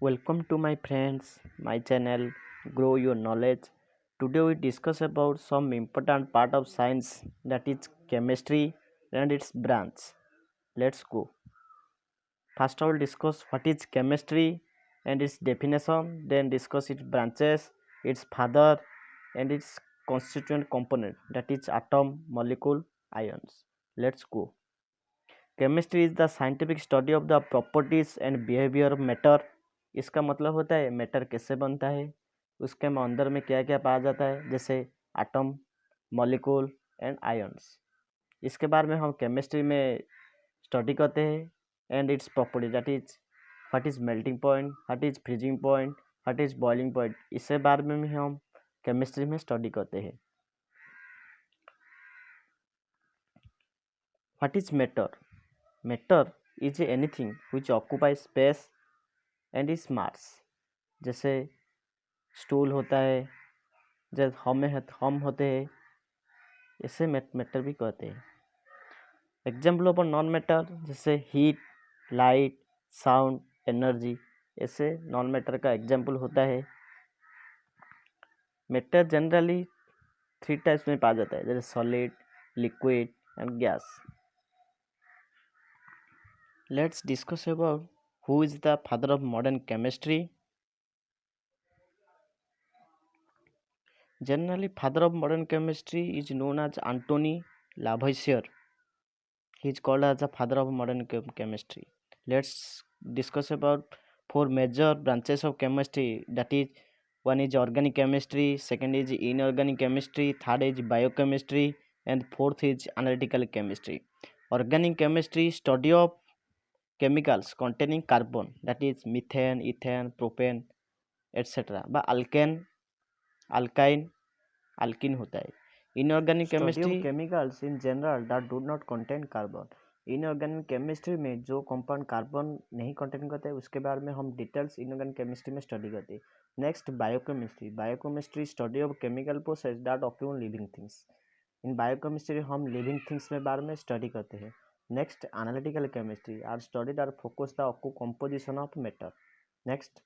Welcome to my friends, my channel Grow Your Knowledge. Today we discuss about some important part of science that is chemistry and its branch. Let's go. First I will discuss what is chemistry and its definition, then discuss its branches, its father and its constituent component that is atom, molecule, ions. Let's go. Chemistry is the scientific study of the properties and behaviour of matter. इसका मतलब होता है matter कैसे बनता है, उसके अंदर में क्या क्या पाया जाता है, जैसे एटम, मॉलिक्यूल एंड आयन्स। इसके बारे में हम केमिस्ट्री में स्टडी करते हैं। And it's property that is what is melting point, what is freezing point, what is boiling point, इसके बारे में भी हम केमिस्ट्री में स्टडी करते हैं। What is matter? Matter is anything which occupy space and is mass. जैसे stool होता है, जैसे हम होते हैं, इसे मैटर भी कहते हैं। एग्जाम्पल ऑफ नॉन मैटर जैसे हीट, लाइट, साउंड, एनर्जी, ऐसे नॉन मैटर का एग्जाम्पल होता है। मैटर जनरली 3 टाइप्स में पाया जाता है, जैसे solid, liquid and gas. Let's discuss about who is the father of modern chemistry. Generally, father of modern chemistry is known as Antony Lavoisier. He is called as the father of modern chemistry. Let's discuss about 4 major branches of chemistry. That is, one is organic chemistry, second is inorganic chemistry, third is biochemistry, and fourth is analytical chemistry. Organic chemistry study of chemicals containing carbon, that is methane, ethane, propane, etc. बा alkyne alkene होता है। Inorganic chemistry chemicals in general that do not contain carbon. Inorganic chemistry में जो compound carbon नहीं contain करते हैं उसके बारे में हम डिटेल्स इनऑर्गेनिक केमिस्ट्री में स्टडी करते हैं। Next biochemistry. Biochemistry study of chemical process that occur in living things. In biochemistry हम लिविंग थिंग्स में बारे में स्टडी करते हैं। Next analytical chemistry are study that focus the composition of matter. Next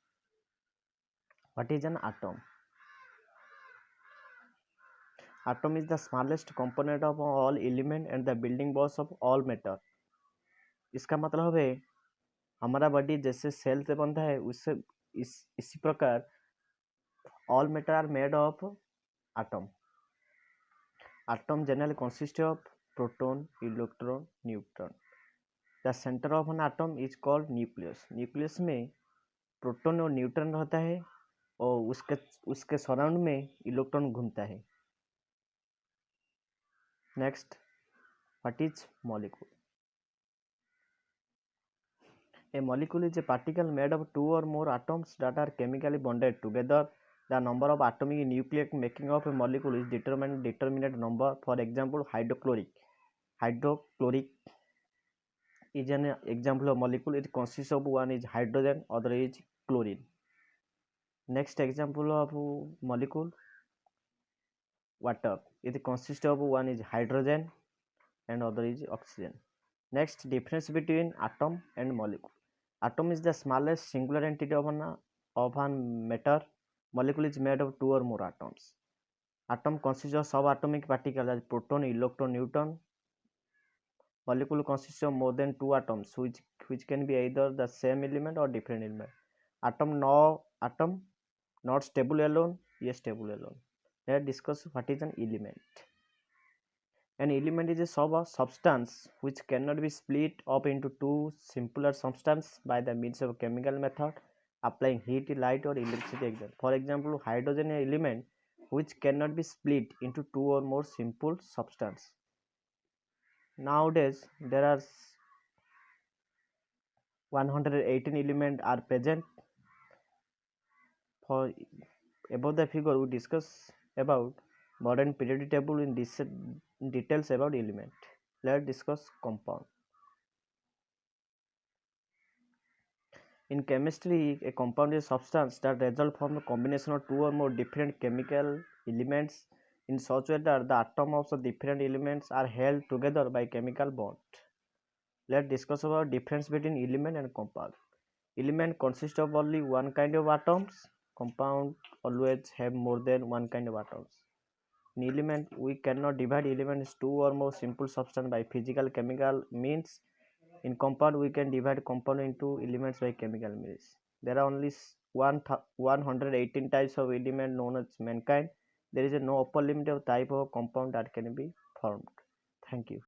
what is an atom? Atom is the smallest component of all element and the building blocks of all matter. इसका मतलब है हमारा body जैसे cell से बनता है उससे इसी प्रकार all matter are made of atom. Atom generally consists of proton, electron, neutron. The center of an atom is called nucleus. Nucleus में प्रोटॉन और न्यूट्रॉन रहता है और उसके सराउंड में इलेक्ट्रॉन घूमता है। Next what is molecule? A molecule is a particle made of 2 or more atoms that are chemically bonded together. The number of atomic nucleic making of a molecule is determinate number. For example, hydrochloric. Hydrochloric is an example of molecule. It consists of one is hydrogen, other is chlorine. Next example of molecule, water. It consists of one is hydrogen and other is oxygen. Next, difference between atom and molecule. Atom is the smallest singular entity of an matter. Molecule is made of 2 or more atoms. Atom consists of subatomic particles as proton, electron, neutron. Molecule consists of more than 2 atoms, which can be either the same element or different element. Atom not stable alone, yes stable alone. Let's discuss what is an element. An element is a substance which cannot be split up into two simpler substances by the means of a chemical method applying heat, light or electricity. For example, hydrogen is an element which cannot be split into 2 or more simple substances. Nowadays, there are 118 elements are present. For above the figure, we discuss about modern periodic table in details about element. Let's discuss compound. In chemistry, a compound is a substance that results from a combination of 2 or more different chemical elements in such way that the atoms of the different elements are held together by chemical bond. Let's discuss about difference between element and compound. Element consists of only one kind of atoms. Compound always have more than one kind of atoms. In element, we cannot divide elements two or more simple substance by physical chemical means. In compound, we can divide compound into elements by chemical means. There are only 118 types of element known as mankind. There is no upper limit of type of compound that can be formed. Thank you.